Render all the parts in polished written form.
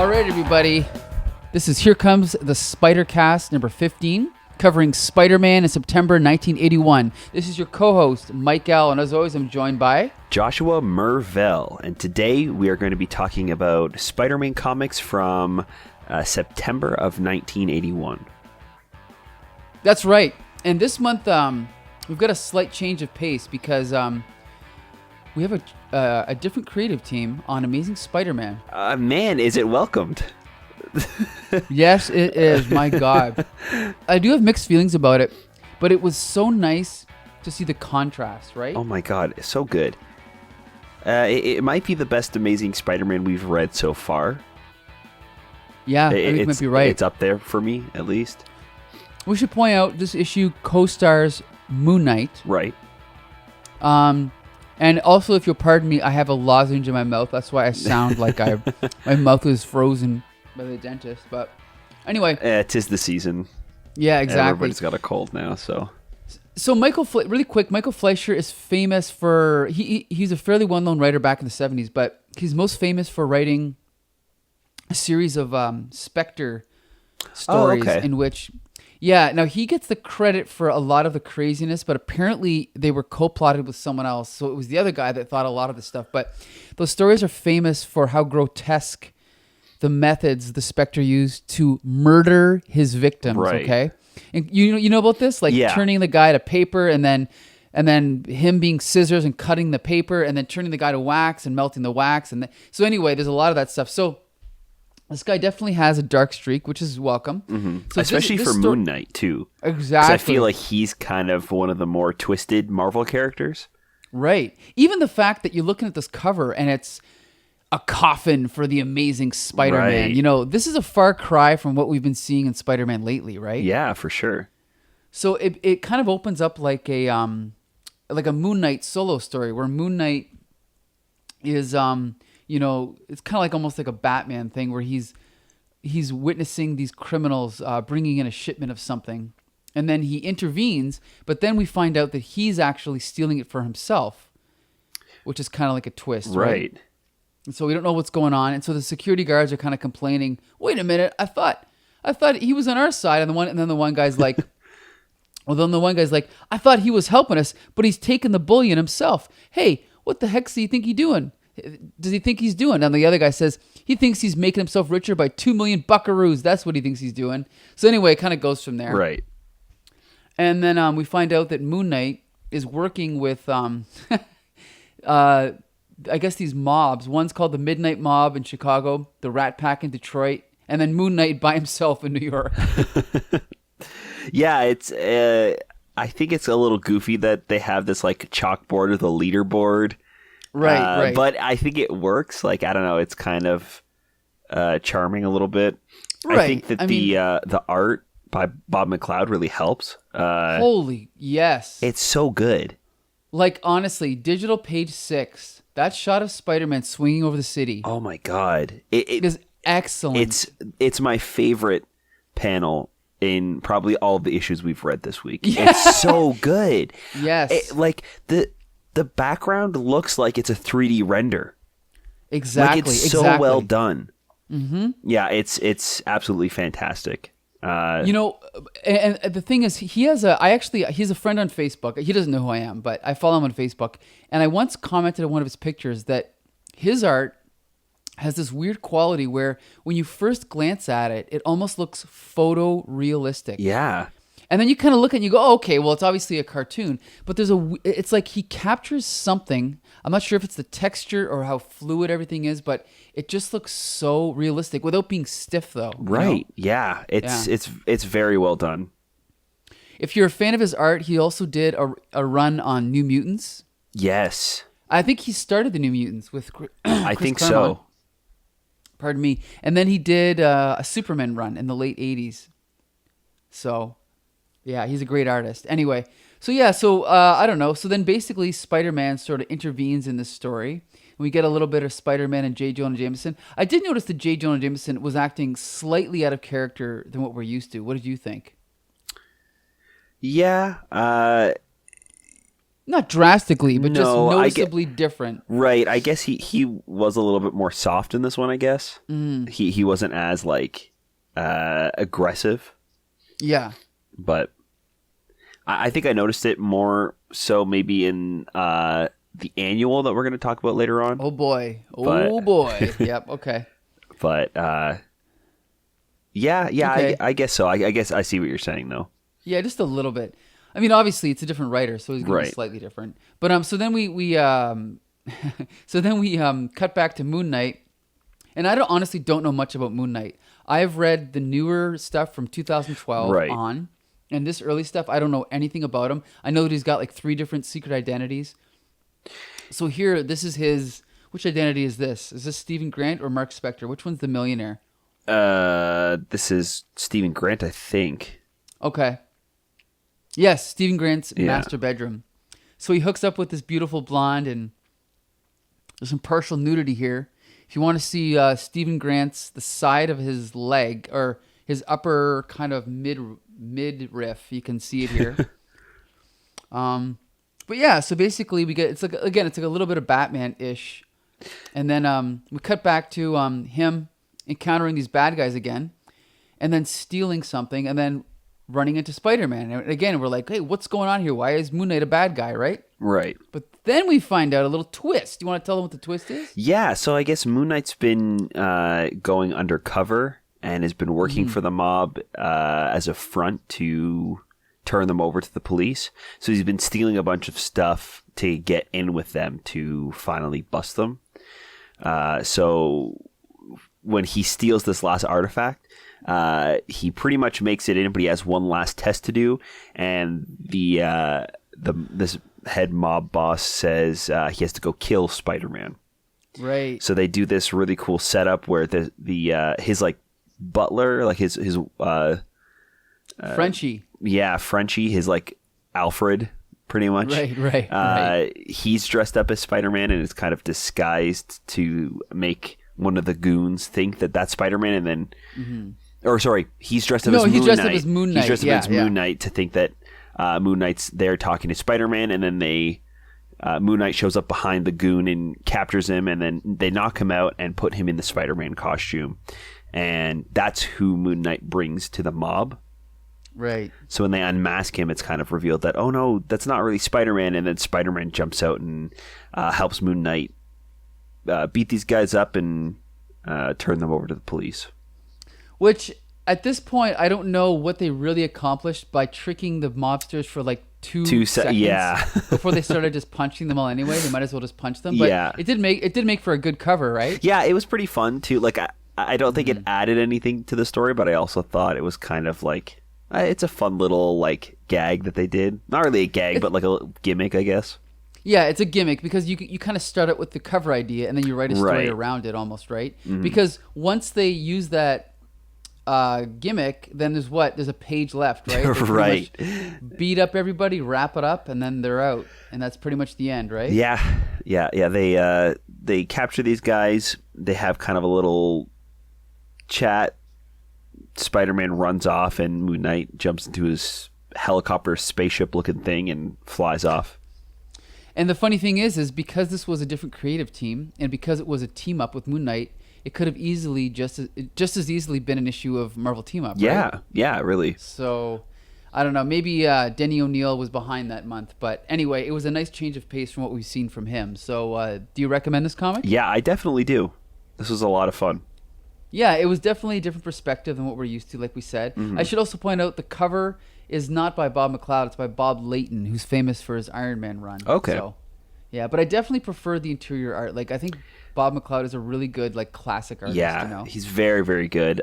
All right, everybody. This is Here Comes the Spider-Cast number 15, covering Spider-Man in September 1981. This is your co-host, Mike Al, and as always, I'm joined by... Joshua Mervell, and today we are going to be talking about Spider-Man comics from September of 1981. That's right. And this month, we've got a slight change of pace because we have a different creative team on Amazing Spider-Man. Man, is it welcomed? Yes, it is. My God. I do have mixed feelings about it, but it was so nice to see the contrast, right? Oh my God, it's so good. It might be the best Amazing Spider-Man we've read so far. Yeah, I think you might be right. It's up there for me, at least. We should point out this issue co-stars Moon Knight. Right. And also, if you'll pardon me, I have a lozenge in my mouth. That's why I sound like my mouth is frozen by the dentist. But anyway. 'Tis the season. Yeah, exactly. Everybody's got a cold now, so... So really quick, Michael Fleischer is famous for... He's a fairly well-known writer back in the 70s, but he's most famous for writing a series of Spectre stories in which... Yeah, now he gets the credit for a lot of the craziness, but apparently they were co-plotted with someone else. So it was the other guy that thought a lot of the stuff. But those stories are famous for how grotesque the methods the Spectre used to murder his victims, right. Okay? And you know about this? Like turning the guy to paper and then him being scissors and cutting the paper and then turning the guy to wax and melting the wax. So anyway, there's a lot of that stuff. So this guy definitely has a dark streak, which is welcome. Mm-hmm. So especially for Moon Knight, too. Exactly. Because I feel like he's kind of one of the more twisted Marvel characters. Right. Even the fact that you're looking at this cover and it's a coffin for the Amazing Spider-Man. Right. You know, this is a far cry from what we've been seeing in Spider-Man lately, right? Yeah, for sure. So it kind of opens up like a Moon Knight solo story where Moon Knight is... it's kind of like almost like a Batman thing where he's witnessing these criminals bringing in a shipment of something, and then he intervenes. But then we find out that he's actually stealing it for himself, which is kind of like a twist, right? And so we don't know what's going on, and so the security guards are kind of complaining. Wait a minute, I thought he was on our side, and then the one guy's like. Well, then the one guy's like, I thought he was helping us, but he's taking the bullion himself. Hey, what the heck do you think he's doing? Does he think he's doing? And the other guy says he thinks he's making himself richer by 2 million buckaroos. That's what he thinks he's doing. So anyway, it kind of goes from there. Right. And then we find out that Moon Knight is working with, I guess these mobs. One's called the Midnight Mob in Chicago, the Rat Pack in Detroit, and then Moon Knight by himself in New York. Yeah, it's. I think it's a little goofy that they have this like chalkboard with a leaderboard. Right. But I think it works. Like, I don't know, it's kind of charming a little bit. Right. I think that the art by Bob McLeod really helps. Holy, yes. It's so good. Like, honestly, digital page 6, that shot of Spider-Man swinging over the city. Oh my God. It is excellent. It's my favorite panel in probably all of the issues we've read this week. Yeah. It's so good. Yes. The background looks like it's a 3D render. Exactly. Like it's so well done. Mm-hmm. Yeah, it's absolutely fantastic. And the thing is, he's a friend on Facebook. He doesn't know who I am, but I follow him on Facebook. And I once commented on one of his pictures that his art has this weird quality where when you first glance at it, it almost looks photorealistic. Yeah. And then you kind of look at it and you go, oh, okay, well, it's obviously a cartoon. But it's like he captures something. I'm not sure if it's the texture or how fluid everything is, but it just looks so realistic without being stiff, though. Right. Yeah. It's very well done. If you're a fan of his art, he also did a run on New Mutants. Yes. I think he started the New Mutants with I think so. Pardon me. And then he did a Superman run in the late 80s. So... yeah, he's a great artist. Anyway, I don't know. So then basically Spider-Man sort of intervenes in this story. We get a little bit of Spider-Man and J. Jonah Jameson. I did notice that J. Jonah Jameson was acting slightly out of character than what we're used to. What did you think? Yeah. Not drastically, but just No, noticeably different. Right. I guess he was a little bit more soft in this one, I guess. He wasn't as like aggressive. Yeah. But I think I noticed it more so maybe in the annual that we're going to talk about later on. Oh boy. Boy. Yep, okay. But yeah, Okay. I guess so. I guess I see what you're saying though. Yeah, just a little bit. I mean, obviously it's a different writer, so he's going to be slightly different. But so then we cut back to Moon Knight, and I honestly don't know much about Moon Knight. I've read the newer stuff from 2012 on, and this early stuff I don't know anything about him. I know that he's got like 3 different secret identities. So here, this is his. Which identity is this? Is this Stephen Grant or Mark Spector? Which one's the millionaire? This is Stephen Grant, I think. Okay. Yes, Stephen Grant's master bedroom. So he hooks up with this beautiful blonde, and there's some partial nudity here. If you want to see Stephen Grant's, the side of his leg, or his upper kind of midriff, you can see it here. But yeah, so basically we get, it's like a little bit of Batman-ish. And then we cut back to him encountering these bad guys again, and then stealing something, and then running into Spider-Man. And again, we're like, hey, what's going on here? Why is Moon Knight a bad guy, right? Right. But then we find out a little twist. Do you want to tell them what the twist is? Yeah, so I guess Moon Knight's been going undercover and has been working for the mob as a front to turn them over to the police. So he's been stealing a bunch of stuff to get in with them to finally bust them. So when he steals this last artifact, he pretty much makes it in, but he has one last test to do, and this head mob boss says he has to go kill Spider-Man. Right. So they do this really cool setup where his like butler, like his Frenchie. Yeah, Frenchie, his like Alfred, pretty much. Right. He's dressed up as Spider-Man and is kind of disguised to make one of the goons think that that's Spider-Man, and then, or sorry, he's dressed up as Moon Knight. He's dressed up as Moon Knight. He's dressed up as Moon Knight to think that Moon Knight's there talking to Spider-Man, and then Moon Knight shows up behind the goon and captures him, and then they knock him out and put him in the Spider-Man costume, and that's who Moon Knight brings to the mob. Right. So when they unmask him, it's kind of revealed that, oh no, that's not really Spider-Man, and then Spider-Man jumps out and helps Moon Knight beat these guys up and turn them over to the police. Which, at this point, I don't know what they really accomplished by tricking the mobsters for like two seconds. Yeah. Before they started just punching them all anyway. They might as well just punch them. But yeah. It did make for a good cover, right? Yeah, it was pretty fun too. Like I don't think it added anything to the story, but I also thought it was kind of like, it's a fun little like gag that they did. Not really a gag, but like a little gimmick, I guess. Yeah, it's a gimmick because you kind of start it with the cover idea and then you write a story around it almost, right? Mm-hmm. Because once they use that gimmick, then there's a page left, right? Right. Beat up everybody, wrap it up, and then they're out, and that's pretty much the end, right? Yeah. They capture these guys. They have kind of a little chat. Spider-Man runs off, and Moon Knight jumps into his helicopter spaceship-looking thing and flies off. And the funny thing is because this was a different creative team, and because it was a team up with Moon Knight, it could have easily just as easily been an issue of Marvel Team Up. Right? Yeah, really. So, I don't know. Maybe Denny O'Neil was behind that month, but anyway, it was a nice change of pace from what we've seen from him. So, do you recommend this comic? Yeah, I definitely do. This was a lot of fun. Yeah, it was definitely a different perspective than what we're used to, like we said. Mm-hmm. I should also point out the cover is not by Bob McLeod, it's by Bob Layton, who's famous for his Iron Man run. Okay. So, yeah, but I definitely prefer the interior art. Like, I think Bob McLeod is a really good, like, classic artist. Yeah, you know? He's very, very good.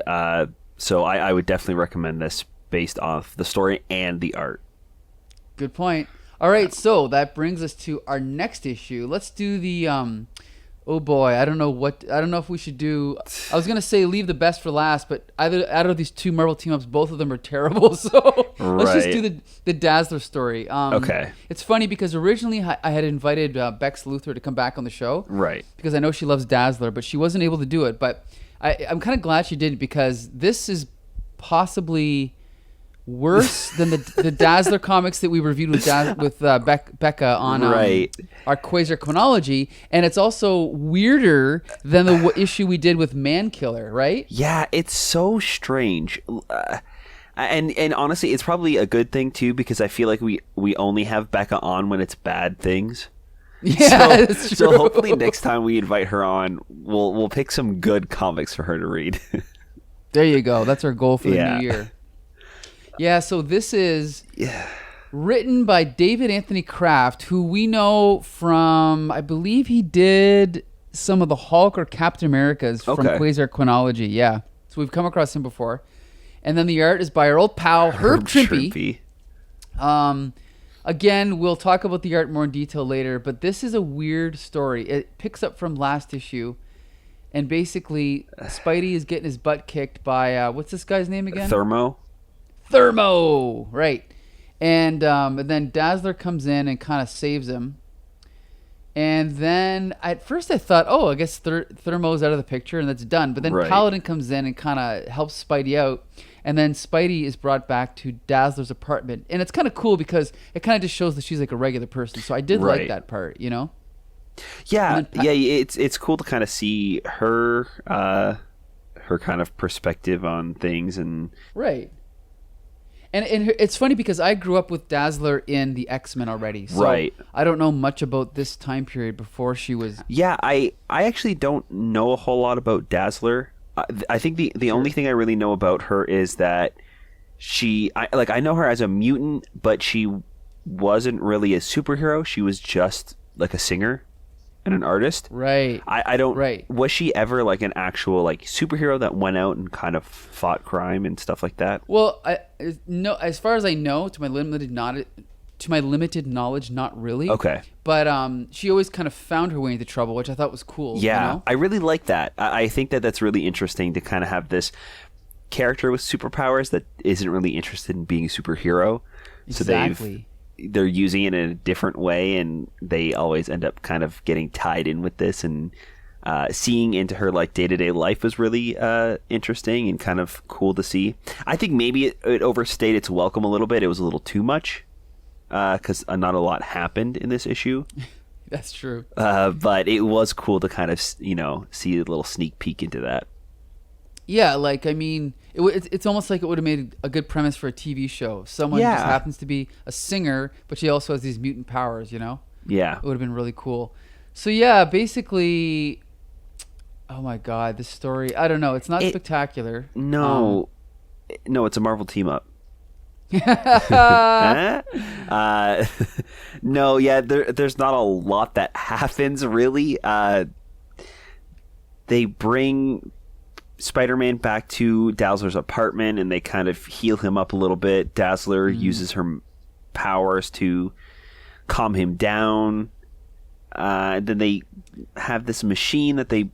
So I would definitely recommend this based off the story and the art. Good point. All right, so that brings us to our next issue. Let's do the oh boy, I don't know if we should do. I was gonna say leave the best for last, but either out of these two Marvel team ups, both of them are terrible. So let's just do the Dazzler story. Okay. It's funny because originally I had invited Bex Luthor to come back on the show, right? Because I know she loves Dazzler, but she wasn't able to do it. But I'm kind of glad she didn't, because this is possibly worse than the Dazzler comics that we reviewed with Becca on our Quasar Chronology, and it's also weirder than the issue we did with Man Killer, right? Yeah, it's so strange. And honestly, it's probably a good thing too, because I feel like we only have Becca on when it's bad things. Yeah, so hopefully next time we invite her on, we'll pick some good comics for her to read. There you go. That's our goal for the new year. Yeah, so this is written by David Anthony Kraft, who we know from, I believe he did some of the Hulk or Captain Americas from Quasar Chronology. Yeah, so we've come across him before. And then the art is by our old pal, Herb Trimpe. Again, we'll talk about the art more in detail later, but this is a weird story. It picks up from last issue. And basically, Spidey is getting his butt kicked by, what's this guy's name again? Thermo, right. And then Dazzler comes in and kind of saves him. And then at first I thought, I guess Thermo's out of the picture and that's done. But then Paladin comes in and kind of helps Spidey out. And then Spidey is brought back to Dazzler's apartment. And it's kind of cool because it kind of just shows that she's like a regular person. So I did like that part, you know? Yeah, it's cool to kind of see her kind of perspective on things. And And it's funny because I grew up with Dazzler in the X-Men already. So I don't know much about this time period before she was... Yeah, I actually don't know a whole lot about Dazzler. I think the only thing I really know about her is that I know her as a mutant, but she wasn't really a superhero. She was just like a singer and an artist. Right. I don't... Was she ever like an actual like superhero that went out and kind of fought crime and stuff like that? Well, no, as far as I know, to my limited knowledge, not really. Okay. But she always kind of found her way into trouble, which I thought was cool. Yeah, you know? I really like that. I think that's really interesting to kind of have this character with superpowers that isn't really interested in being a superhero. Exactly. So they're using it in a different way, and they always end up kind of getting tied in with this, and seeing into her like day-to-day life was really interesting and kind of cool to see. I think maybe it overstayed its welcome a little bit. It was a little too much because not a lot happened in this issue. That's true. But it was cool to kind of see a little sneak peek into that. Yeah, like, I mean, it's almost like it would have made a good premise for a TV show. Someone just happens to be a singer, but she also has these mutant powers, you know? Yeah. It would have been really cool. So, yeah, basically, oh my God, this story, I don't know. It's not spectacular. No. No, it's a Marvel team-up. No, yeah, there's not a lot that happens, really. They bring Spider-Man back to Dazzler's apartment and they kind of heal him up a little bit. Dazzler uses her powers to calm him down. Then they have this machine that they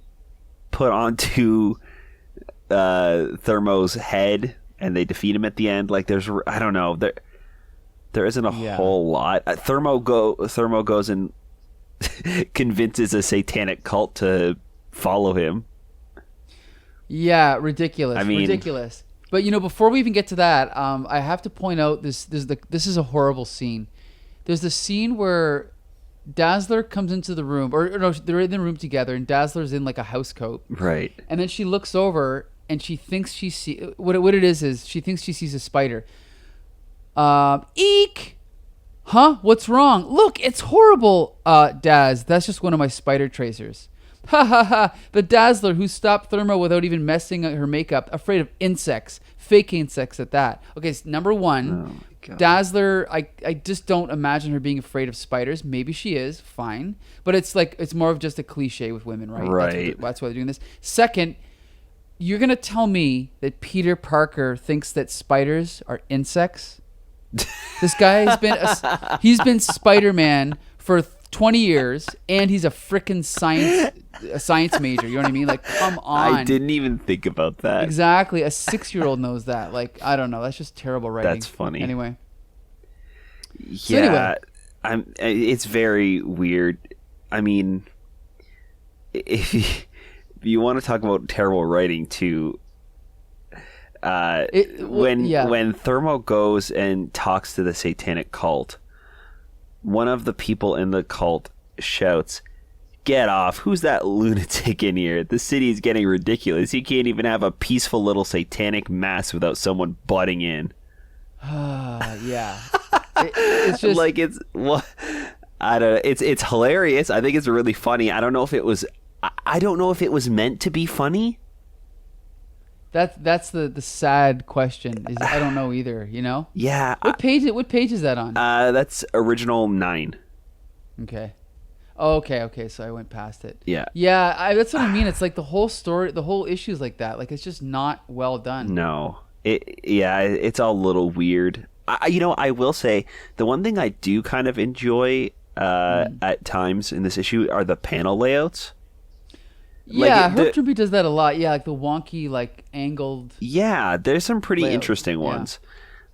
put onto Thermo's head and they defeat him at the end. Like I don't know, there isn't a whole lot. Thermo goes and convinces a satanic cult to follow him. Yeah, ridiculous. Ridiculous. But before we even get to that, I have to point out this is a horrible scene. There's the scene where Dazzler comes into the room, or no, they're in the room together, and Dazzler's in like a house coat. Right. And then she looks over and she thinks she sees what it is she thinks she sees a spider. Eek! Huh? What's wrong? Look, it's horrible. Daz, that's just one of my spider tracers. Ha ha ha! The Dazzler who stopped Thermo without even messing her makeup, afraid of insects, fake insects at that. Okay, so number one, Dazzler, I just don't imagine her being afraid of spiders. Maybe she is, fine. But it's more of just a cliche with women, right? Right. That's why they're doing this. Second, you're going to tell me that Peter Parker thinks that spiders are insects? This guy has he's been Spider-Man for 20 years, and he's a frickin' science major. You know what I mean? Like, come on. I didn't even think about that. Exactly. A 6-year-old knows that. Like, I don't know. That's just terrible writing. That's funny. Anyway. Yeah. It's very weird. I mean, if you want to talk about terrible writing too, when Thermo goes and talks to the satanic cult, one of the people in the cult shouts, "Get off! Who's that lunatic in here? The city is getting ridiculous. You can't even have a peaceful little satanic mass without someone butting in." Yeah. It's just like it's what I don't. It's hilarious. I think it's really funny. I don't know if it was. I don't know if it was meant to be funny. That's the sad question. Is I don't know either. You know. Yeah. What page is that on? That's original 9. Okay. Oh, okay. So I went past it. Yeah. Yeah. That's what I mean. It's like the whole story, the whole issue is like that. Like it's just not well done. No. It's all a little weird. I will say the one thing I do kind of enjoy at times in this issue are the panel layouts. Yeah, Herb Trimpe does that a lot. Yeah, like the wonky, like angled. Yeah, there's some pretty layout. interesting ones.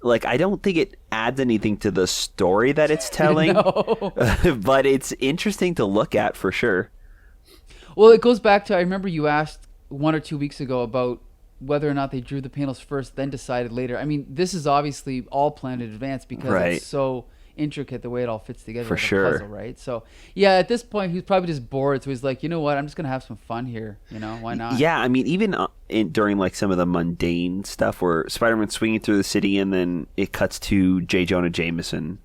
Like, I don't think it adds anything to the story that it's telling, but it's interesting to look at for sure. Well, it goes back to, I remember you asked 1 or 2 weeks ago about whether or not they drew the panels first, then decided later. I mean, this is obviously all planned in advance because it's so intricate the way it all fits together for like sure. a puzzle, right? So yeah, at this point he's probably just bored, so he's like, you know what, I'm just gonna have some fun here, why not? Yeah, I mean, even during like some of the mundane stuff where Spider-Man's swinging through the city and then it cuts to J. Jonah Jameson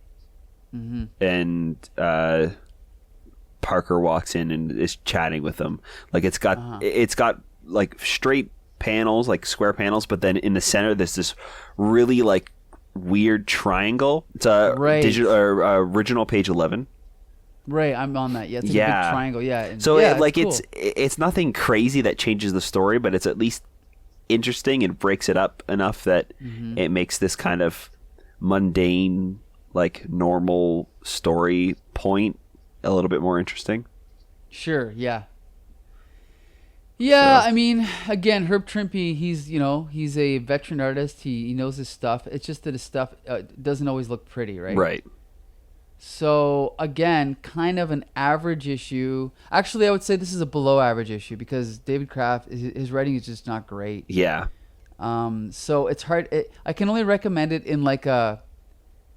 and Parker walks in and is chatting with him. Like it's got like straight panels, like square panels, but then in the center there's this really like weird triangle. It's a digital original page 11. Right, I'm on that. Yeah, it's like a big triangle. Yeah. And so cool. it's nothing crazy that changes the story, but it's at least interesting and breaks it up enough that it makes this kind of mundane, like normal story point a little bit more interesting. Sure. Yeah. Yeah, so. I mean, again, Herb Trimpe, he's a veteran artist. He knows his stuff. It's just that his stuff doesn't always look pretty, right? Right. So, again, kind of an average issue. Actually, I would say this is a below average issue because David Kraft, his writing is just not great. Yeah. So it's hard. I can only recommend it in like a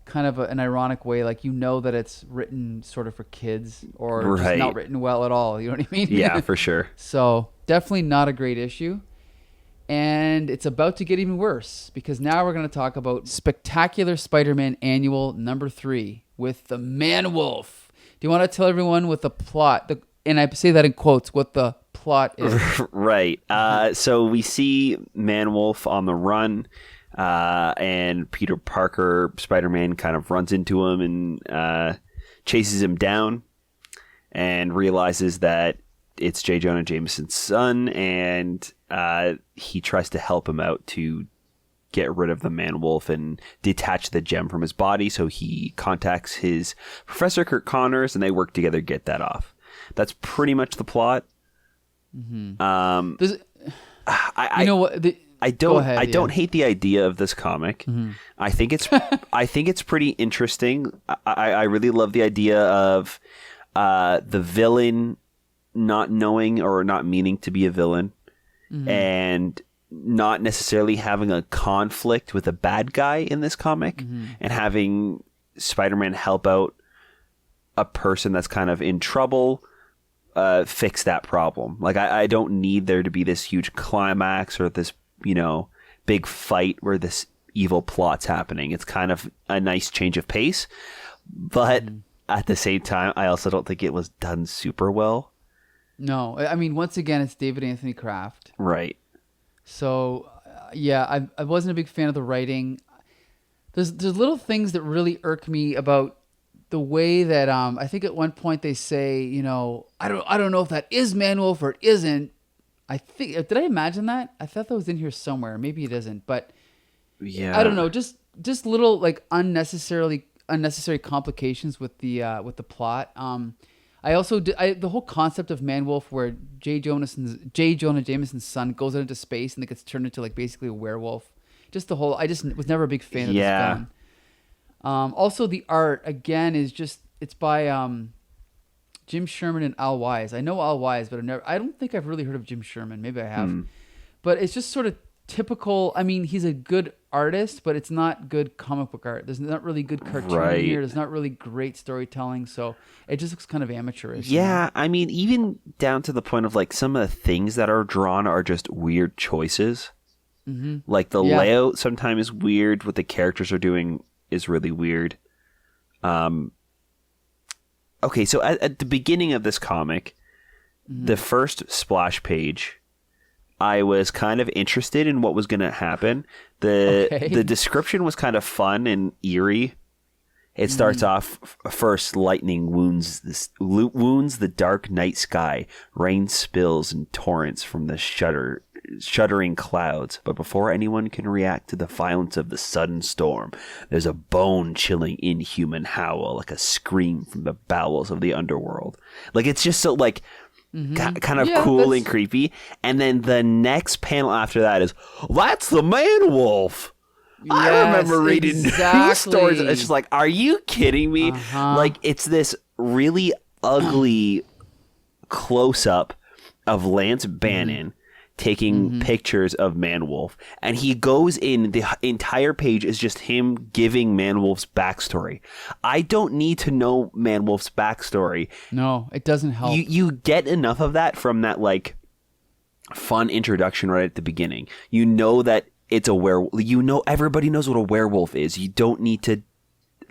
kind of an ironic way, like that it's written sort of for kids or just not written well at all. You know what I mean? Yeah, for sure. So definitely not a great issue. And it's about to get even worse because now we're going to talk about Spectacular Spider-Man Annual number 3 with the ManWolf. Do you want to tell everyone what the plot, and I say that in quotes, what the plot is? Right. So we see ManWolf on the run. And Peter Parker, Spider-Man, kind of runs into him and chases him down and realizes that it's J. Jonah Jameson's son, and he tries to help him out to get rid of the ManWolf and detach the gem from his body, so he contacts his Professor Kirk Connors, and they work together to get that off. That's pretty much the plot. Mm-hmm. I don't hate the idea of this comic. Mm-hmm. I think it's pretty interesting. I really love the idea of the villain not knowing or not meaning to be a villain, and not necessarily having a conflict with a bad guy in this comic, and having Spider-Man help out a person that's kind of in trouble, fix that problem. Like I don't need there to be this huge climax or this big fight where this evil plot's happening. It's kind of a nice change of pace, but at the same time, I also don't think it was done super well. No, I mean, once again, it's David Anthony Kraft. Right. So, yeah, I wasn't a big fan of the writing. There's little things that really irk me about the way that I think at one point they say, I don't know if that is ManWolf or it isn't. I think, did I imagine that? I thought that was in here somewhere. Maybe it isn't, but yeah, I don't know. Just little like unnecessary complications with the plot. I also the whole concept of ManWolf, where J. Jonah Jameson's son goes out into space and it gets turned into like basically a werewolf. Just the whole, I just was never a big fan of this villain. Also, the art again is just, it's by Jim Sherman and Al Wise. I know Al Wise, but I don't think I've really heard of Jim Sherman. Maybe I have, but it's just sort of typical. I mean, he's a good artist, but it's not good comic book art. There's not really good cartooning here. There's not really great storytelling, so it just looks kind of amateurish. Yeah, I mean, even down to the point of like some of the things that are drawn are just weird choices. Mm-hmm. Like the layout sometimes is weird. What the characters are doing is really weird. Okay, so at the beginning of this comic, the first splash page, I was kind of interested in what was going to happen. The description was kind of fun and eerie. It starts off first, lightning wounds the dark night sky. Rain spills in torrents from the shuddering clouds. But before anyone can react to the violence of the sudden storm, there's a bone-chilling, inhuman howl, like a scream from the bowels of the underworld. Like, it's just so, like, kind of cool and creepy. And then the next panel after that is, that's the ManWolf! Yes, I remember reading news stories. It's just like, are you kidding me? Like, it's this really ugly close-up of Lance Bannon taking pictures of ManWolf. And he goes in, the entire page is just him giving ManWolf's backstory. I don't need to know ManWolf's backstory. No, it doesn't help. You get enough of that from that, like, fun introduction right at the beginning. You know that it's a werewolf. You know, everybody knows what a werewolf is. You don't need to,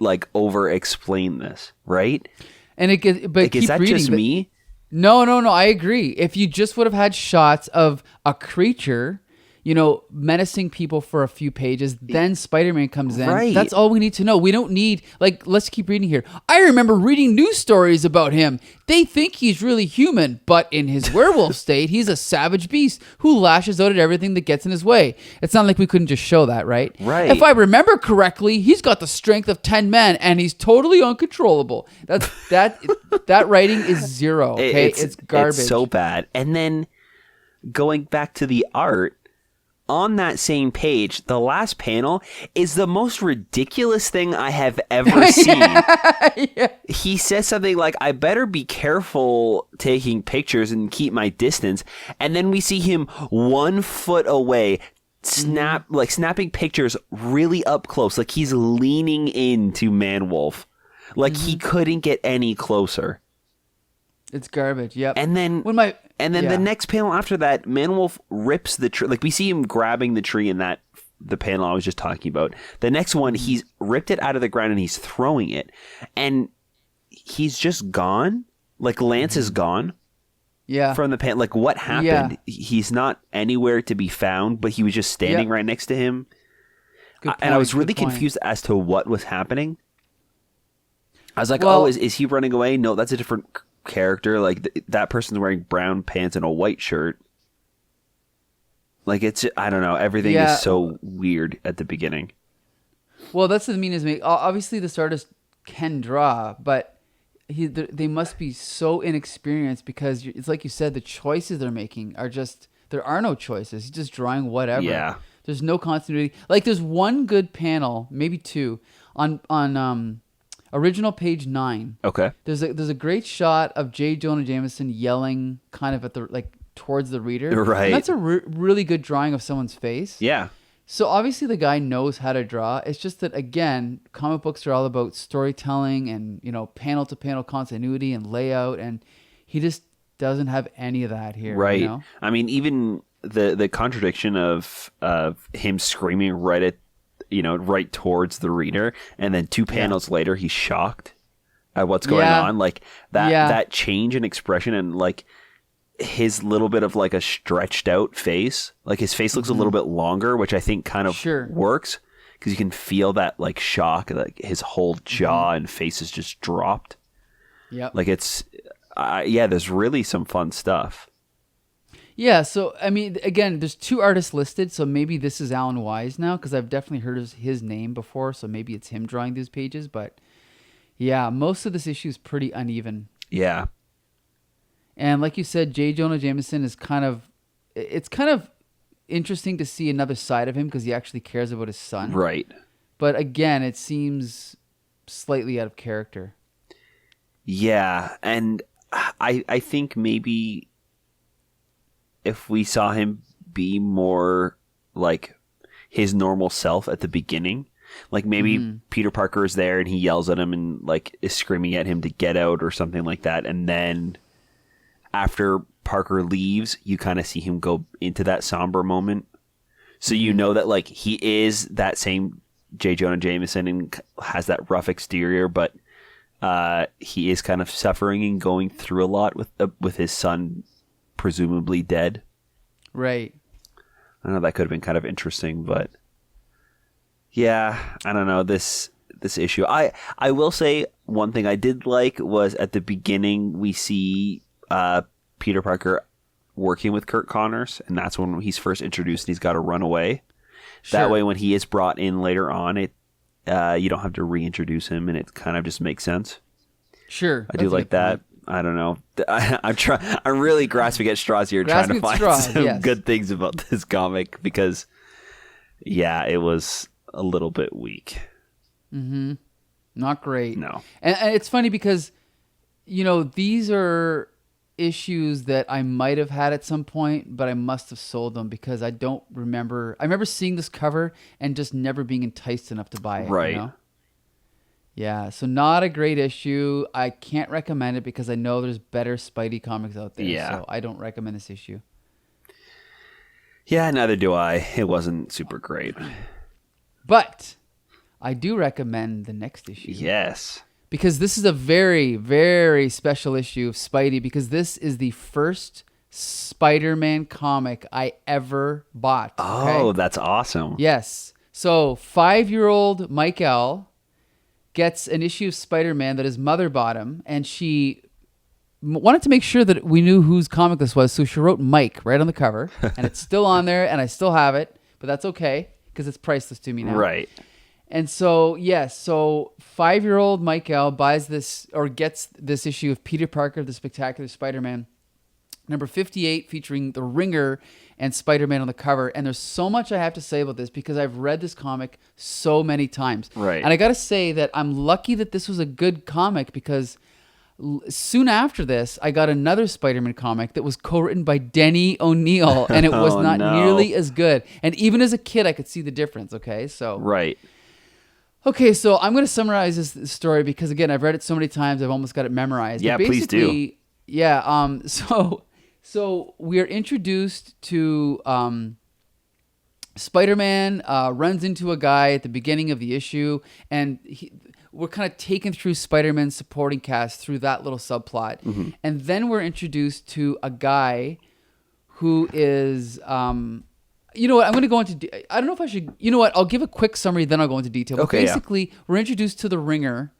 like, over-explain this, right? And it gets, but like, keep is that reading, just me? No, I agree. If you just would have had shots of a creature, you know, menacing people for a few pages, then Spider-Man comes in. Right. That's all we need to know. We don't need, like, let's keep reading here. I remember reading news stories about him. They think he's really human, but in his werewolf state, he's a savage beast who lashes out at everything that gets in his way. It's not like we couldn't just show that, right? Right. If I remember correctly, he's got the strength of 10 men, and he's totally uncontrollable. That writing is zero, okay? It's garbage. It's so bad. And then going back to the art, on that same page, the last panel is the most ridiculous thing I have ever seen. Yeah. He says something like, I better be careful taking pictures and keep my distance. And then we see him 1 foot away, snapping pictures really up close. Like he's leaning into ManWolf. Like he couldn't get any closer. It's garbage. Yep. And then the next panel after that, ManWolf rips the tree. Like we see him grabbing the tree in the panel I was just talking about. The next one, he's ripped it out of the ground and he's throwing it, and he's just gone. Like Lance is gone. Yeah. From the panel. Like what happened? Yeah. He's not anywhere to be found, but he was just standing right next to him. And I was really confused as to what was happening. I was like, is he running away? No, that's a different character. Like that person's wearing brown pants and a white shirt. Like it's, I don't know, everything is so weird at the beginning. Well, that's the meanest me. Obviously this artist can draw, but they must be so inexperienced, because it's like you said, the choices they're making are just, there are no choices. He's just drawing whatever. Yeah. There's no continuity. Like there's one good panel, maybe two, on original page 9. Okay. There's a great shot of J. Jonah Jameson yelling kind of at the, like, towards the reader. Right. And that's a really good drawing of someone's face. Yeah. So obviously the guy knows how to draw. It's just that, again, comic books are all about storytelling and, you know, panel to panel continuity and layout, and he just doesn't have any of that here. Right. You know? I mean, even the contradiction of him screaming right towards the reader, and then 2 panels later he's shocked at what's going on. Like that change in expression, and like his little bit of like a stretched out face, like his face looks a little bit longer, which I think kind of works, because you can feel that like shock, like his whole jaw and face is just dropped. Yeah, like it's there's really some fun stuff. Yeah, so, I mean, again, there's 2 artists listed, so maybe this is Alan Wise now, because I've definitely heard his name before, so maybe it's him drawing these pages, but yeah, most of this issue is pretty uneven. Yeah. And like you said, J. Jonah Jameson is it's kind of interesting to see another side of him, because he actually cares about his son. Right. But again, it seems slightly out of character. Yeah, and I think maybe if we saw him be more like his normal self at the beginning. Like maybe Peter Parker is there and he yells at him and like is screaming at him to get out or something like that. And then after Parker leaves, you kind of see him go into that somber moment. So you know that like he is that same J. Jonah Jameson and has that rough exterior, but he is kind of suffering and going through a lot with his son presumably dead. Right. I know that could have been kind of interesting, but yeah, I don't know this issue. I will say one thing I did like was at the beginning we see Peter Parker working with Kurt Connors, and that's when he's first introduced and he's got to run away. Sure. That way, when he is brought in later on, you don't have to reintroduce him, and it kind of just makes sense. Sure, I do like that. I don't know. I'm really grasping at straws here, trying to find some good things about this comic because, yeah, it was a little bit weak. Mm-hmm. Not great. No. And it's funny because, these are issues that I might have had at some point, but I must have sold them because I don't remember. I remember seeing this cover and just never being enticed enough to buy it. Right. Yeah, so not a great issue. I can't recommend it because I know there's better Spidey comics out there. Yeah. So I don't recommend this issue. Yeah, neither do I. It wasn't super great. But I do recommend the next issue. Yes. Because this is a very, very special issue of Spidey because this is the first SpiderMan comic I ever bought. Oh, that's awesome. Yes. So 5-year-old Michael gets an issue of Spider-Man that his mother bought him, and she wanted to make sure that we knew whose comic this was, so she wrote Mike right on the cover, and it's still on there, and I still have it, but that's okay because it's priceless to me now. Right. And so, yes, 5-year-old Michael buys this or gets this issue of Peter Parker, the Spectacular Spider-Man, number 58, featuring the Ringer and Spider-Man on the cover. And there's so much I have to say about this because I've read this comic so many times. Right. And I got to say that I'm lucky that this was a good comic because soon after this, I got another Spider-Man comic that was co-written by Denny O'Neil, and it was not nearly as good. And even as a kid, I could see the difference, okay? So Right. Okay, so I'm going to summarize this story because, again, I've read it so many times, I've almost got it memorized. Yeah, please do. Yeah, so we're introduced to Spider-Man runs into a guy at the beginning of the issue, and we're kind of taken through Spider-Man's supporting cast through that little subplot. Mm-hmm. And then we're introduced to a guy who is... you know what? I'm going to go into... I don't know if I should... You know what? I'll give a quick summary, then I'll go into detail. Okay, but basically, we're introduced to the Ringer,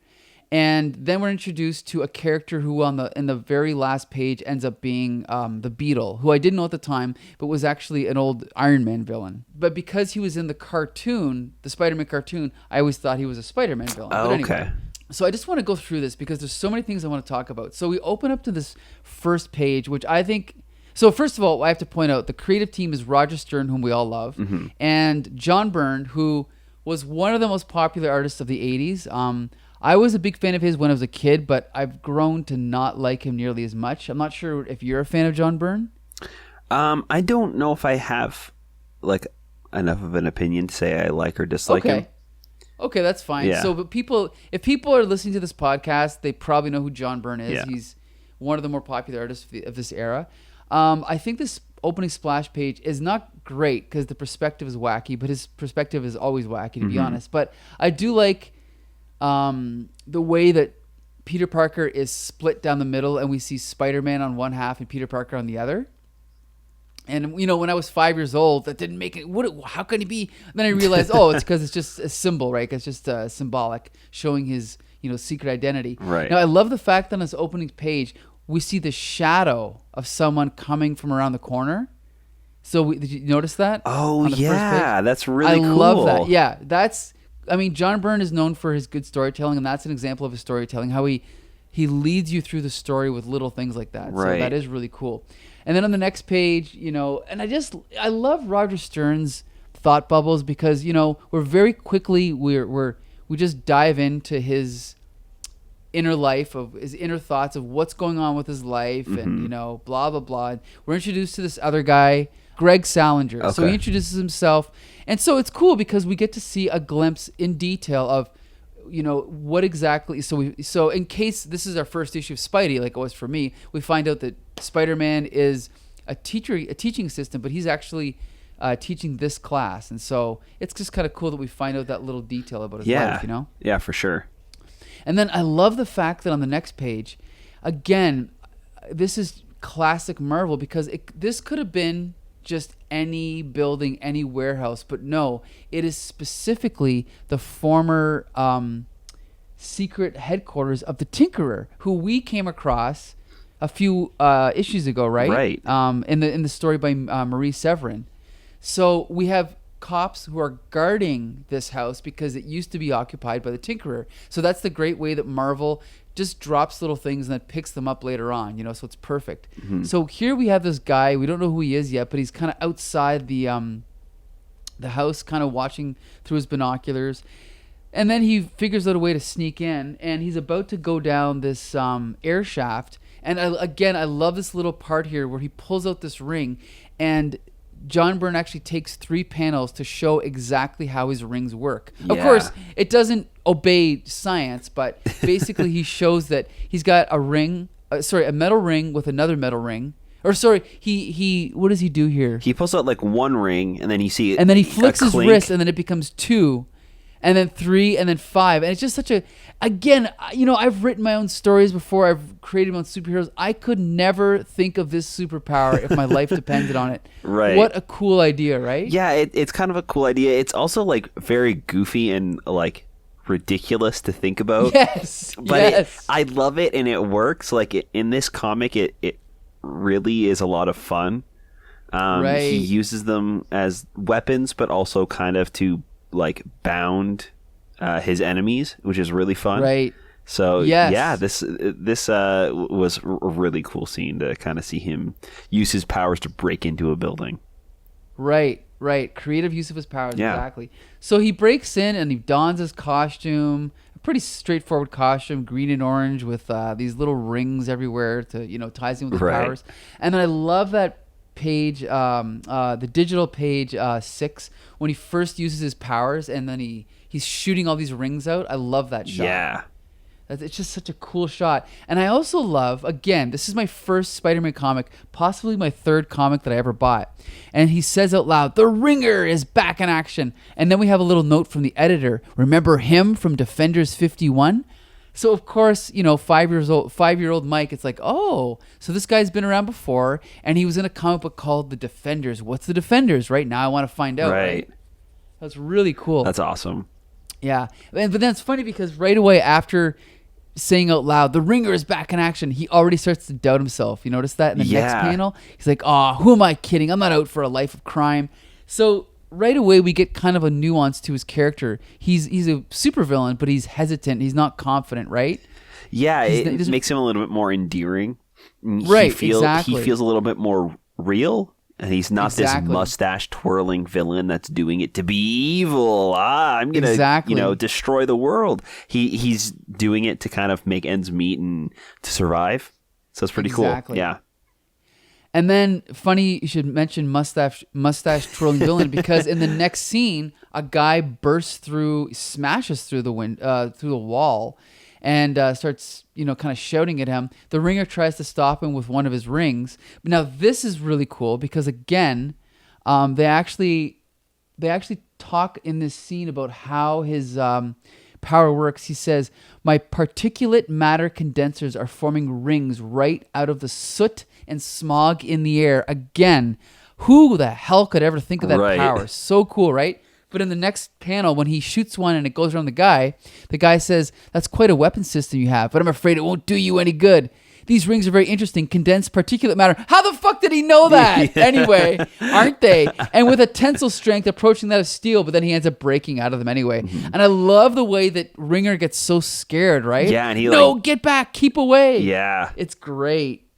and then we're introduced to a character who in the very last page ends up being the Beetle, who I didn't know at the time, but was actually an old Iron Man villain. But because he was in the cartoon, the Spider-Man cartoon, I always thought he was a Spider-Man villain. Oh, but anyway, okay. So I just want to go through this because there's so many things I want to talk about. So we open up to this first page, which I think... So first of all, I have to point out the creative team is Roger Stern, whom we all love, and John Byrne, who was one of the most popular artists of the 80s. I was a big fan of his when I was a kid, but I've grown to not like him nearly as much. I'm not sure if you're a fan of John Byrne. I don't know if I have like enough of an opinion to say I like or dislike him. Okay, that's fine. Yeah. So, but if people are listening to this podcast, they probably know who John Byrne is. Yeah. He's one of the more popular artists of this era. I think this opening splash page is not great because the perspective is wacky, but his perspective is always wacky, to be honest. But I do like the way that Peter Parker is split down the middle, and we see Spider-Man on one half and Peter Parker on the other. And, when I was 5 years old, that didn't make it. How can it be? And then I realized, it's because it's just a symbol, right? It's just symbolic, showing his, secret identity. Right. Now, I love the fact that on this opening page, we see the shadow of someone coming from around the corner. So did you notice that? Oh, yeah. That's really cool. I love that. Yeah. John Byrne is known for his good storytelling, and that's an example of his storytelling, how he leads you through the story with little things like that. Right. So that is really cool. And then on the next page, and I love Roger Stern's thought bubbles because, we're very quickly, we just dive into his inner life, of his inner thoughts of what's going on with his life, and blah blah blah. We're introduced to this other guy Greg Salinger. So Okay. he introduces himself. And so it's cool because we get to see a glimpse in detail of, what exactly. So in case this is our first issue of Spidey, like it was for me, we find out that Spider-Man is a teaching assistant, but he's actually teaching this class. And so it's just kind of cool that we find out that little detail about his life, Yeah, for sure. And then I love the fact that on the next page, again, this is classic Marvel because this could have been just any building, any warehouse, but no, it is specifically the former secret headquarters of the Tinkerer, who we came across a few issues ago, right? Right. In the story by Marie Severin. So we have cops who are guarding this house because it used to be occupied by the Tinkerer. So that's the great way that Marvel just drops little things and then picks them up later on, so it's perfect. Mm-hmm. So here we have this guy, we don't know who he is yet, but he's kind of outside the house, kind of watching through his binoculars. And then he figures out a way to sneak in, and he's about to go down this air shaft. And I love this little part here where he pulls out this ring, and John Byrne actually takes 3 panels to show exactly how his rings work. Yeah. Of course, it doesn't obey science, but basically he shows that he's got a metal ring with another metal ring. Or sorry, he what does he do here? He pulls out like one ring, and then you see, and then he flicks his clink. wrist, and then it becomes 2, and then 3, and then 5, and it's just such a. Again, I've written my own stories before. I've created my own superheroes. I could never think of this superpower if my life depended on it. Right. What a cool idea, right? Yeah, it's kind of a cool idea. It's also like very goofy and like ridiculous to think about. Yes. But I love it, and it works. Like in this comic, it really is a lot of fun. Right. He uses them as weapons, but also kind of to like bound his enemies, which is really fun. Right. So Yes. yeah, this was a really cool scene to kind of see him use his powers to break into a building. Right. Creative use of his powers, Yeah. exactly. So he breaks in and he dons his costume, a pretty straightforward costume, green and orange with these little rings everywhere to, ties in with his Right. powers. And then I love that page, the digital page 6, when he first uses his powers and then he's shooting all these rings out. I love that shot. Yeah. It's just such a cool shot. And I also love, again, this is my first Spider-Man comic, possibly my 3rd comic that I ever bought. And he says out loud, "The Ringer is back in action." And then we have a little note from the editor. Remember him from Defenders 51? So, of course, 5-year-old Mike, it's like, oh, so this guy's been around before, and he was in a comic book called The Defenders. What's The Defenders? Right now I want to find out. Right. That's really cool. That's awesome. Yeah. But then it's funny because right away after saying out loud, "The Ringer is back in action," he already starts to doubt himself. You notice that in the next Yeah. panel? He's like, "Oh, who am I kidding? I'm not out for a life of crime." So right away we get kind of a nuance to his character. He's a supervillain, but he's hesitant. He's not confident, right? Yeah, he it doesn't- makes him a little bit more endearing. Right, exactly. He feels a little bit more real, and he's not Exactly. this mustache twirling villain that's doing it to be evil. I'm gonna, Exactly. destroy the world. He's doing it to kind of make ends meet and to survive. So it's pretty Exactly. cool. Yeah. And then, funny you should mention mustache twirling villain, because in the next scene, a guy smashes through the through the wall, and starts kind of shouting at him. The Ringer tries to stop him with one of his rings. But now this is really cool because again, they actually talk in this scene about how his power works. He says, "My particulate matter condensers are forming rings right out of the soot and smog in the air." Again, who the hell could ever think of that Right. power? So cool, right? But in the next panel, when he shoots one and it goes around the guy says, "That's quite a weapon system you have, but I'm afraid it won't do you any good. These rings are very interesting. Condensed particulate matter." How the fuck did he know that? Anyway, aren't they? And with a tensile strength approaching that of steel, but then he ends up breaking out of them anyway. And I love the way that Ringer gets so scared, right? Yeah, and he no, get back, keep away. Yeah. It's great.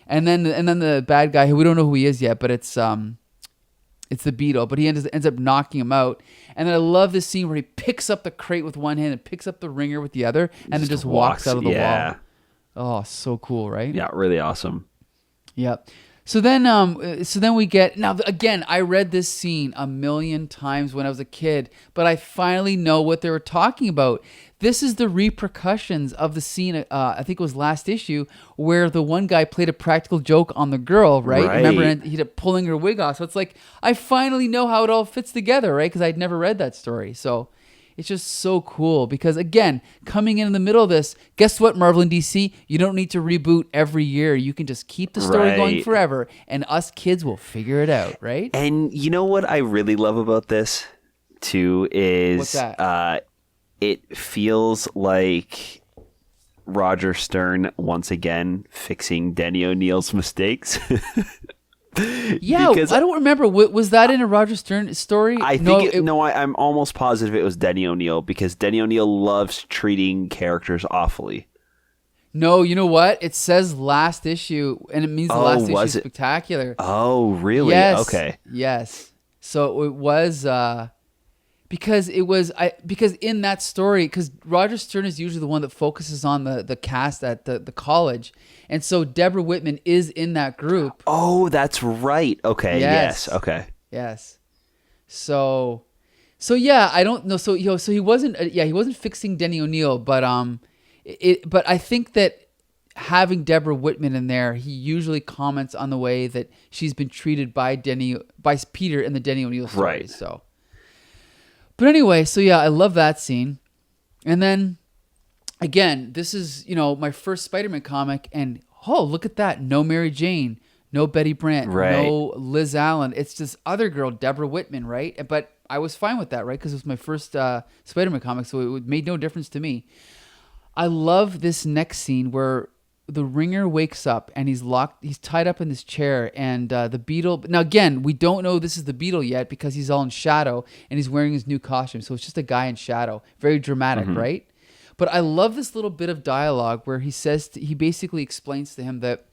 And then the bad guy, who we don't know who he is yet, but it's the Beetle, but he ends up knocking him out. And then I love this scene where he picks up the crate with one hand and picks up the Ringer with the other, and then just walks out of the wall. Oh, so cool, right? Yeah, really awesome. Yep. So then we get now again. I read this scene a million times when I was a kid, but I finally know what they were talking about. This is the repercussions of the scene. I think it was last issue where the one guy played a practical joke on the girl, right? Right. Remember, and he ended up pulling her wig off. So it's like I finally know how it all fits together, right? Because I'd never read that story, so. It's just so cool because, again, coming in the middle of this, guess what, Marvel and DC? You don't need to reboot every year. You can just keep the story going Right. forever, and us kids will figure it out, right? And you know what I really love about this, too, is What's that? It feels like Roger Stern, once again, fixing Denny O'Neil's mistakes. Yeah, because I don't remember. Was that in a Roger Stern story? I think I'm almost positive it was Denny O'Neil because Denny O'Neil loves treating characters awfully. No, you know what? It says last issue, and it means the last issue is spectacular. Oh, really? Yes. Okay. Yes. So it was because in that story, because Roger Stern is usually the one that focuses on the cast at the college, and so Deborah Whitman is in that group. Oh, that's right. Okay. Yes. Okay. Yes. So yeah, I don't know. So he wasn't. He wasn't fixing Denny O'Neil, but but I think that having Deborah Whitman in there, he usually comments on the way that she's been treated by Peter in the Denny O'Neil story. Right. So, but anyway, so yeah, I love that scene, and then again, this is my first Spider-Man comic, and oh, look at that! No Mary Jane, no Betty Brant, Right. no Liz Allen. It's this other girl, Deborah Whitman, right? But I was fine with that, right? Because it was my first Spider-Man comic, so it made no difference to me. I love this next scene where the Ringer wakes up and he's tied up in this chair, and the Beetle. Now again, we don't know this is the Beetle yet because he's all in shadow and he's wearing his new costume, so it's just a guy in shadow. Very dramatic, right? But I love this little bit of dialogue where he basically explains to him that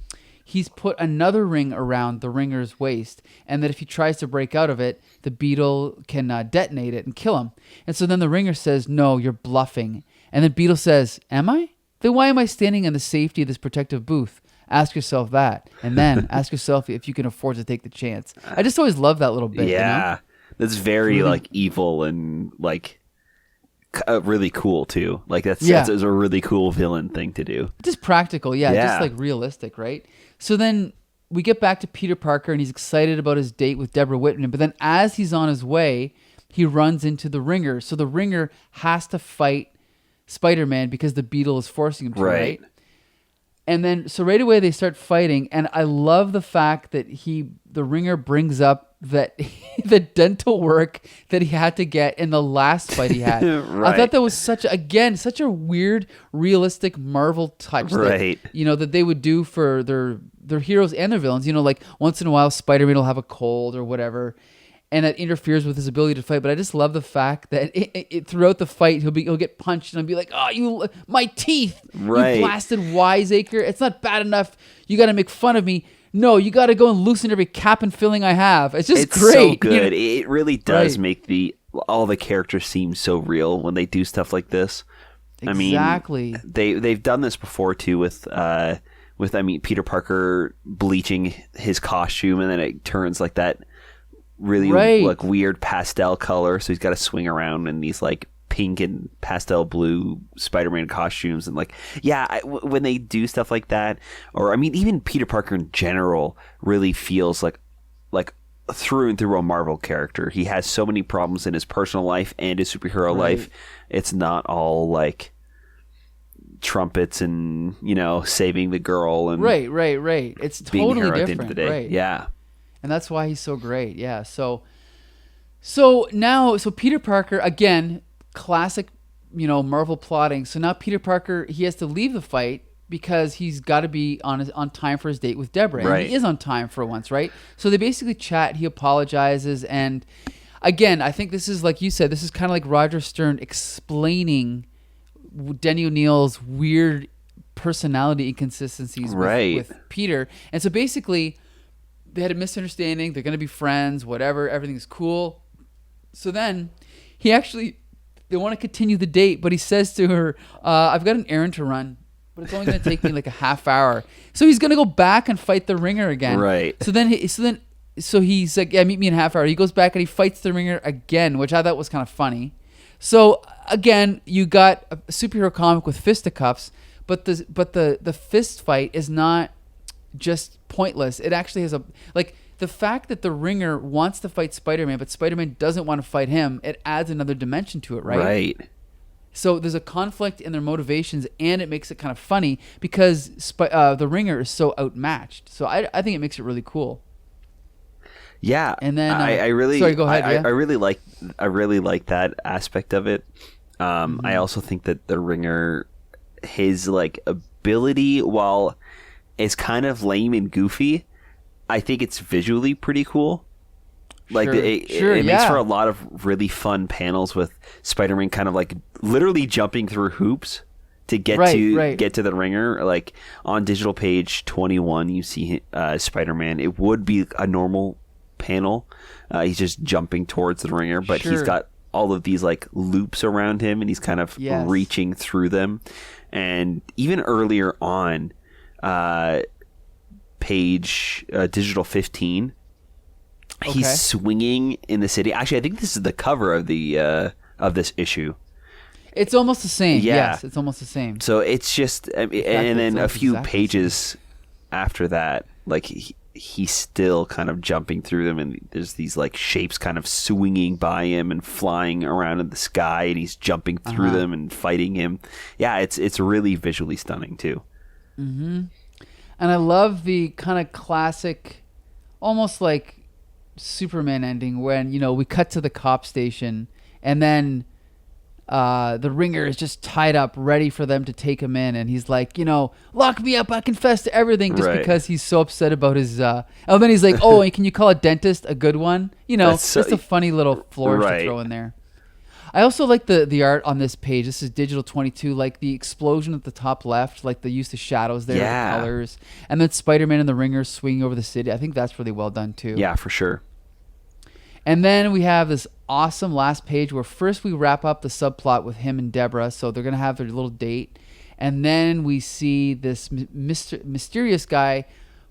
he's put another ring around the Ringer's waist, and that if he tries to break out of it, the Beetle can detonate it and kill him. And so then the Ringer says, "No, you're bluffing." And then Beetle says, "Am I? Then why am I standing in the safety of this protective booth? Ask yourself that. And then ask yourself if you can afford to take the chance." I just always love that little bit. Yeah. That's very like evil and like really cool too. Like that's a really cool villain thing to do. Just practical. Yeah. Just like realistic, right? So then we get back to Peter Parker, and he's excited about his date with Deborah Whitman. But then as he's on his way, he runs into the Ringer. So the Ringer has to fight Spider-Man because the Beetle is forcing him to, right? And then, so right away they start fighting, and I love the fact that the Ringer brings up that the dental work that he had to get in the last fight he had. Right. I thought that was such a weird, realistic Marvel touch that, that they would do for their heroes and their villains. Like once in a while Spider-Man will have a cold or whatever, and that interferes with his ability to fight. But I just love the fact that throughout the fight, he'll get punched and I'll be like, "Oh, my teeth, right. You blasted wiseacre. It's not bad enough. You got to make fun of me. No, you got to go and loosen every cap and filling I have." It's just great. So good. It really does make all the characters seem so real when they do stuff like this. Exactly. I mean, they've done this before too with Peter Parker bleaching his costume, and then it turns like that really like weird pastel color, so he's got to swing around in these like pink and pastel blue Spider-Man costumes, and like when they do stuff like that, or I mean even Peter Parker in general really feels like through and through a Marvel character. He has so many problems in his personal life and his superhero life. It's not all like trumpets and saving the girl and right. It's totally different at the end of the day. Right. Yeah. And that's why he's so great. Yeah. So Peter Parker, again, classic, Marvel plotting. So now Peter Parker, he has to leave the fight because he's got to be on time for his date with Deborah. Right. And he is on time for once, right? So they basically chat. He apologizes. And again, I think this is, like you said, this is kind of like Roger Stern explaining Denny O'Neil's weird personality inconsistencies with Peter. And so basically, they had a misunderstanding. They're going to be friends, whatever. Everything's cool. So then they want to continue the date, but he says to her, "I've got an errand to run. but it's only going to take me like a half hour. So he's going to go back and fight the ringer again. Right. So he's like, yeah, meet me in a half hour. He goes back and he fights the ringer again, which I thought was kind of funny. So again, you got a superhero comic with fisticuffs, but the fist fight is not just pointless. It actually has the fact that the ringer wants to fight Spider-Man, but Spider-Man doesn't want to fight him. It adds another dimension to it, right? Right. So there's a conflict in their motivations, and it makes it kind of funny because the ringer is so outmatched. So I think it makes it really cool. Yeah, and then I really sorry, go ahead. I really like that aspect of it. I also think that the ringer, his like ability, while it's kind of lame and goofy, I think it's visually pretty cool. Like it makes for a lot of really fun panels with Spider-Man kind of like literally jumping through hoops to get to the ringer. Like on digital page 21, you see Spider-Man. It would be a normal panel. He's just jumping towards the ringer, but he's got all of these like loops around him, and he's kind of reaching through them. And even earlier on, page digital 15. He's swinging in the city. Actually, I think this is the cover of the of this issue. It's almost the same. Yeah. Yes, it's almost the same. So it's just, and then a few pages after that, like he's still kind of jumping through them, and there's these like shapes kind of swinging by him and flying around in the sky, and he's jumping through them and fighting him. Yeah, it's really visually stunning too. Mm-hmm. And I love the kind of classic, almost like Superman ending when, you know, we cut to the cop station and then the ringer is just tied up ready for them to take him in, and he's like, you know, lock me up, I confess to everything, just because he's so upset about his and then he's like, oh, and can you call a dentist a good one? You know, just a funny little flourish to throw in there. I also like the art on this page. This is digital 22, like the explosion at the top left, like the use of shadows there, the colors, and then Spider-Man and the ringer swinging over the city. I think that's really well done too. Yeah, for sure. And then we have this awesome last page where first we wrap up the subplot with him and Deborah. So they're going to have their little date. And then we see this mysterious guy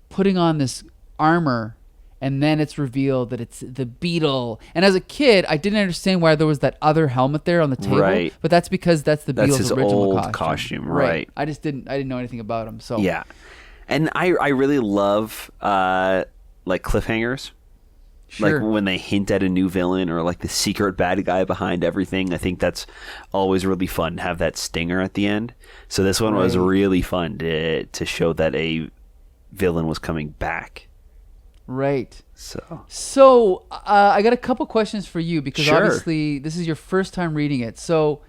putting on this armor. And then it's revealed that it's the Beetle. And as a kid, I didn't understand why there was that other helmet there on the table. Right. But that's because that's the Beetle's his original old costume. Right. I didn't know anything about him. So yeah. And I really love like cliffhangers. Sure. Like when they hint at a new villain or like the secret bad guy behind everything. I think that's always really fun to have that stinger at the end. So this one was really fun to show that a villain was coming back. Right. So I got a couple questions for you because obviously this is your first time reading it. So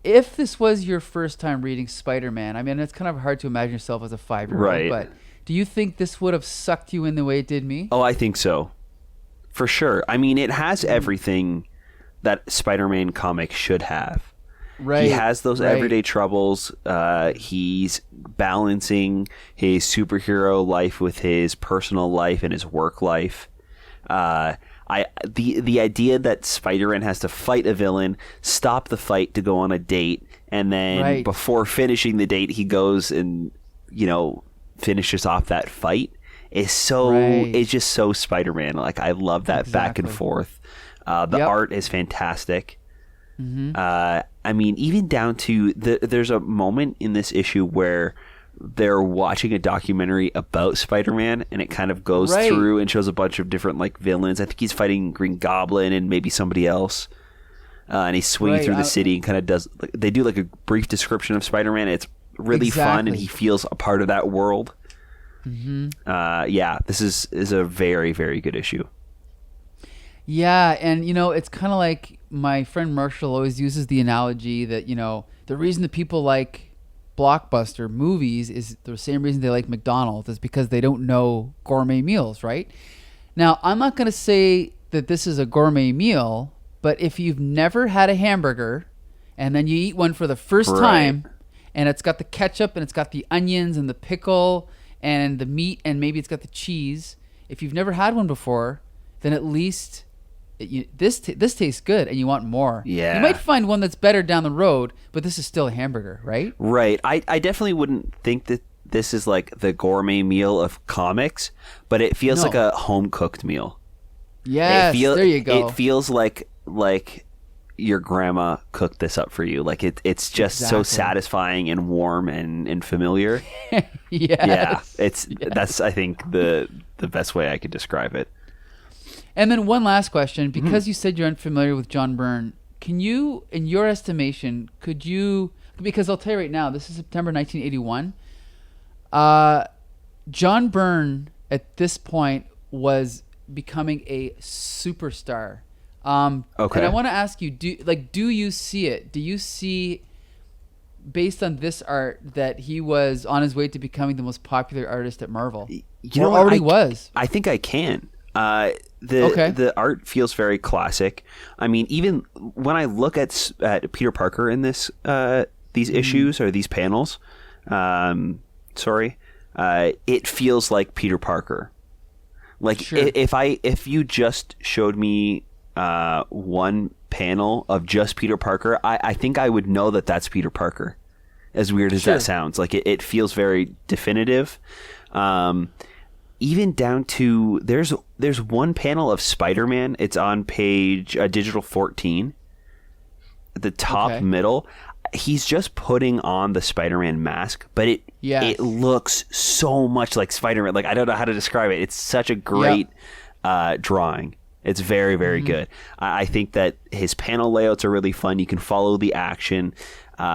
if this was your first time reading Spider-Man, I mean, it's kind of hard to imagine yourself as a 5-year-old, but do you think this would have sucked you in the way it did me? Oh, I think so. For sure. I mean, it has everything that Spider-Man comic should have. Right. He has those everyday troubles. He's balancing his superhero life with his personal life and his work life. The idea that Spider-Man has to fight a villain, stop the fight to go on a date, and then before finishing the date, he goes and, you know, finishes off that fight. It's just so Spider-Man. Like, I love that back and forth. The art is fantastic. Mm-hmm. I mean, even down to there's a moment in this issue where they're watching a documentary about Spider-Man, and it kind of goes through and shows a bunch of different like villains. I think he's fighting Green Goblin and maybe somebody else. And he's swinging through the city and kind of does. They do like a brief description of Spider-Man. It's really fun, and he feels a part of that world. Mm-hmm. This is a very, very good issue. Yeah, and you know, it's kind of like my friend Marshall always uses the analogy that, you know, the reason that people like blockbuster movies is the same reason they like McDonald's, is because they don't know gourmet meals, right? Now, I'm not going to say that this is a gourmet meal, but if you've never had a hamburger and then you eat one for the first time, and it's got the ketchup and it's got the onions and the pickle and the meat, and maybe it's got the cheese. If you've never had one before, then at least this tastes good, and you want more. Yeah. You might find one that's better down the road, but this is still a hamburger, right? Right. I definitely wouldn't think that this is like the gourmet meal of comics, but it feels like a home-cooked meal. Yes, there you go. It feels like your grandma cooked this up for you. Like it's just so satisfying and warm and familiar. Yeah. That's I think the best way I could describe it. And then one last question, because you said you're unfamiliar with John Byrne, can you, in your estimation, because I'll tell you right now, this is September 1981. John Byrne at this point was becoming a superstar. Okay. And I want to ask you, do you see it? Do you see, based on this art, that he was on his way to becoming the most popular artist at Marvel? Already was. I think I can. The art feels very classic. I mean, even when I look at Peter Parker in these issues or these panels, it feels like Peter Parker. Like if you just showed me one panel of just Peter Parker, I think I would know that that's Peter Parker. As weird as that sounds, like it feels very definitive. Even down to there's one panel of SpiderMan. It's on page digital 14 at the top middle. He's just putting on the Spider-Man mask, but it looks so much like Spider-Man. Like, I don't know how to describe it. It's such a great drawing. It's very, very good. I think that his panel layouts are really fun. You can follow the action.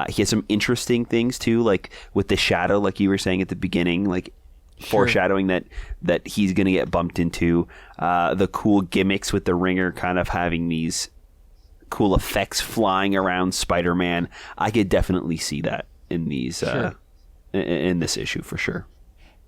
He has some interesting things too, like with the shadow, like you were saying at the beginning, like foreshadowing that he's going to get bumped into. The cool gimmicks with the Ringer kind of having these cool effects flying around Spider-Man. I could definitely see that in these in this issue for sure.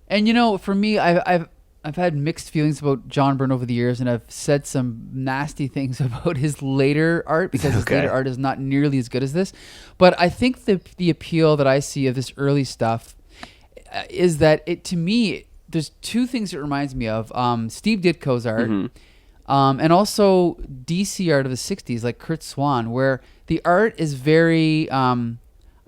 And for me, I've had mixed feelings about John Byrne over the years, and I've said some nasty things about his later art because his later art is not nearly as good as this. But I think the appeal that I see of this early stuff is that to me, there's two things it reminds me of. Steve Ditko's art, and also DC art of the 60s, like Kurt Swan, where the art is very, I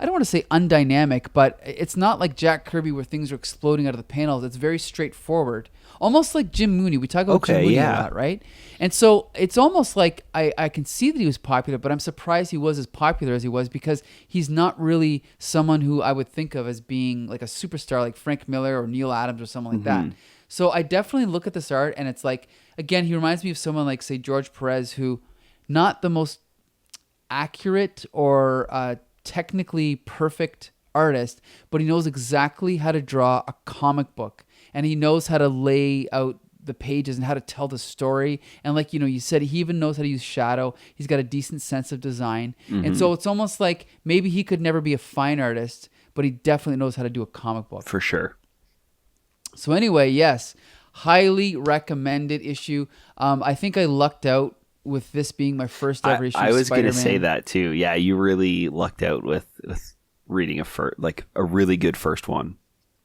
don't want to say undynamic, but it's not like Jack Kirby where things are exploding out of the panels. It's very straightforward. Almost like Jim Mooney. We talk about Jim Mooney a lot, right? And so it's almost like I can see that he was popular, but I'm surprised he was as popular as he was because he's not really someone who I would think of as being like a superstar like Frank Miller or Neil Adams or someone like that. So I definitely look at this art and it's like, again, he reminds me of someone like, say, George Perez, who not the most accurate or technically perfect artist, but he knows exactly how to draw a comic book. And he knows how to lay out the pages and how to tell the story. And like, you said, he even knows how to use shadow. He's got a decent sense of design. And so it's almost like maybe he could never be a fine artist, but he definitely knows how to do a comic book. For sure. So anyway, yes, highly recommended issue. I think I lucked out with this being my first ever issue of Spider-Man. I was going to say that too. Yeah, you really lucked out with reading a really good first one.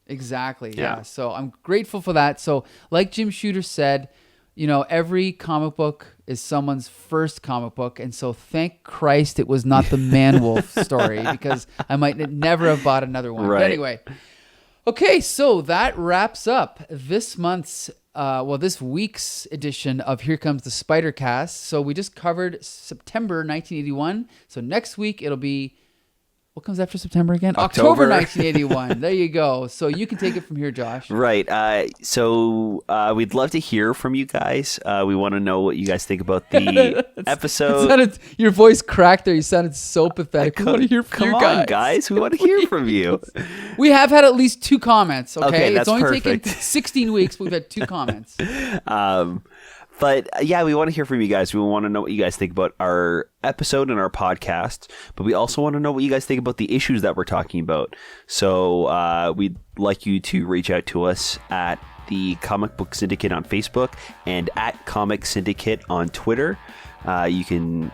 Exactly. Yeah. So I'm grateful for that. So like Jim Shooter said, every comic book is someone's first comic book. And so thank Christ it was not the ManWolf story because I might never have bought another one. Right. But anyway. Okay. So that wraps up this week's edition of Here Comes the Spider-Cast. So we just covered September 1981. So next week it'll be, what comes after September again? October 1981. There you go. So you can take it from here, Josh. Right. So we'd love to hear from you guys. We want to know what you guys think about the episode. Your voice cracked there. You sounded so pathetic. We want to hear from you guys. Come on, guys. We want to hear from you. We have had at least 2 comments, okay? That's it's only perfect. taken 16 weeks, but we've had 2 comments. But yeah, we want to hear from you guys. We want to know what you guys think about our episode and our podcast, but we also want to know what you guys think about the issues that we're talking about. So we'd like you to reach out to us at the Comic Book Syndicate on Facebook and at Comic Syndicate on Twitter. You can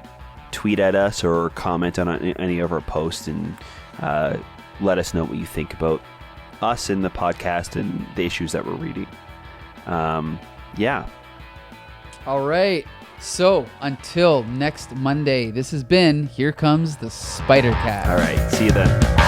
tweet at us or comment on any of our posts and let us know what you think about us and the podcast and the issues that we're reading. Yeah. All right. So until next Monday, this has been Here Comes the Spider Cat. All right. See you then.